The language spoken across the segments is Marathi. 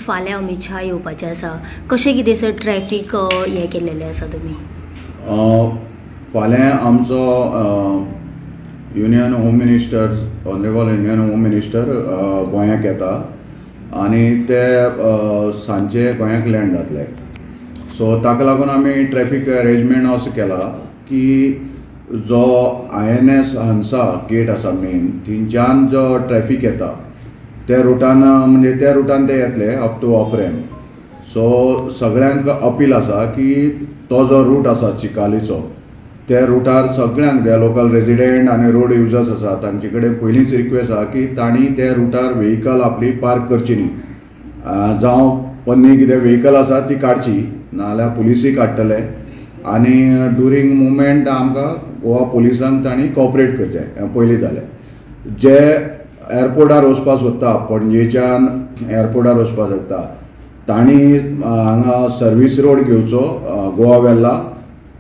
फाल्यां अमित शाह येवपाचे आसा, कशें कितें सर ट्रॅफिक हें केल्लेलें आसा तुमी? फाल्यां आमचो union home minister honourable union home minister गोंयांक येता आनी ते सांजे गोंयांक लँड जातले. सो ताका लागून आमी ट्रॅफिक अरेंजमेंट असो केला की जो INS हंसा गेट आसा मेन थंयच्यान जो ट्रॅफिक येता त्या रुटान म्हणजे त्या रुटान ते येतले अप टू ऑपरेम. सो सगळ्यांक अपील आसा की तो जो रूट आसा चिकालीचो त्या रुटार सगळ्यांक जे लोकल रेजिडेंट आनी रोड युजर्स आसा तांचे कडेन पयलींच रिक्वेस्ट आसा की तांणी त्या रुटार व्हेकल आपली पार्क करची न्ही. जावं पन्नी कितें व्हेकल आसा ती काडची नाजाल्यार पुलिसूय काडटले आनी ड्युरींग मुवमेंट आमकां गोवा पुलिसांक तांणी कॉपरेट करचें पयलीं जालें. जे एअरपोर्टार वचपाक सोदता पणजेच्यान एअरपोर्टार वचपाक सोदता तांणी हांगा सर्वीस रोड घेवचो गोवा वेल्ला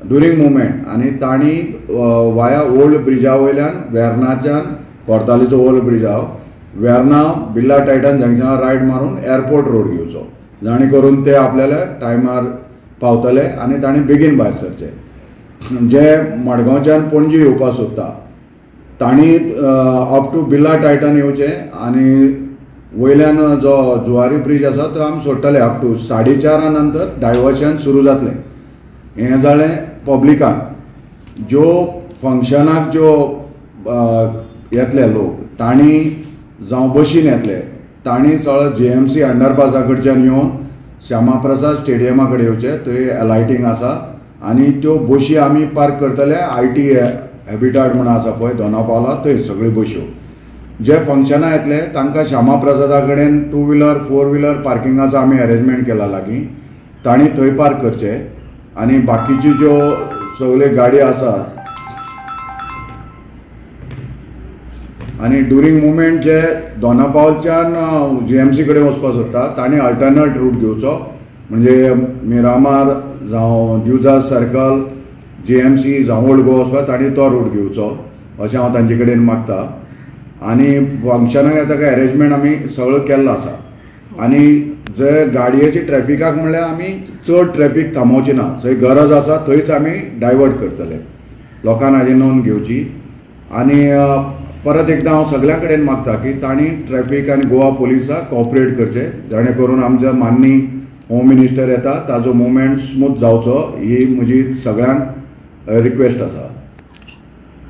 ड्युरींग मुवमेंट आनी तांणी वाया ओल्ड ब्रिजा वयल्यान वेर्नाच्यान कोर्तालीचो ओल्ड ब्रिजा वेर्ना बिर्ला टायटन जंक्शनार रायट मारून एअरपोर्ट रोड घेवचो जाणे करून ते आपल्याला टायमार पावतले आनी तांणी बेगीन भायर सरचे. जे मडगांवच्यान पणजे येवपाक सोदता तांणी अप टू बिर्ला टायटन येवचें आनी वयल्यान जो जुवारी ब्रिज आसा तो आमी सोडटले अप टू 4:30 नंतर डायवर्शन सुरू जातलें. हें जालें पब्लिकाक. ज्यो फंक्शनाक ज्यो येतले लोक तांणी जावं बशीन येतले तांणी सगळो JMC अंडरपासा कडच्यान येवन श्यामाप्रसाद स्टेडियमा कडेन येवचे. थंय लायटींग आसा आनी त्यो बशी आमी पार्क करतले IT हॅबिटाट म्हणून आसा पळय दोना थंय सगळ्यो बश्यो. जे फंक्शनां येतले तांकां श्यामाप्रसादा कडेन 2 व्हिलर 4 व्हिलर पार्किंगाचो आमी अरेंजमेंट केला लागीं तांणी थंय पार्क करचे आनी बाकीच्यो ज्यो सगळ्यो गाडयो आसात आनी ड्युरींग मुवमेंट जे दोनापावलच्यान JMC कडेन वचपाक सोदता तांणी अल्टरनेट रूट घेवचो म्हणजे मिरामार जावं ड्युजा सर्कल JMC जावं ओल्ड गोवा वचपाक तांणी तो रूट घेवचो अशें हांव तांचे कडेन मागता. आनी फंक्शनाक येता काय अरेंजमेंट आमी सगळो केल्लो आसा. आनी जे गाडयेची ट्रॅफिकाक म्हणल्यार आमी चड ट्रॅफिक थांबोवची ना. जंय गरज आसा थंयच आमी डायवर्ट करतले. लोकांन हाजी नोंद घेवची आनी परत एकदां हांव सगळ्यां कडेन मागता की तांणी ट्रॅफिक आनी गोवा पुलिसाक कॉपरेट करचें जाणे करून आमचे माननीय होम मिनिस्टर येता ताजो मुवमेंट स्मूथ जावचो ही म्हजी सगळ्यांक रिक्वेस्ट आसा.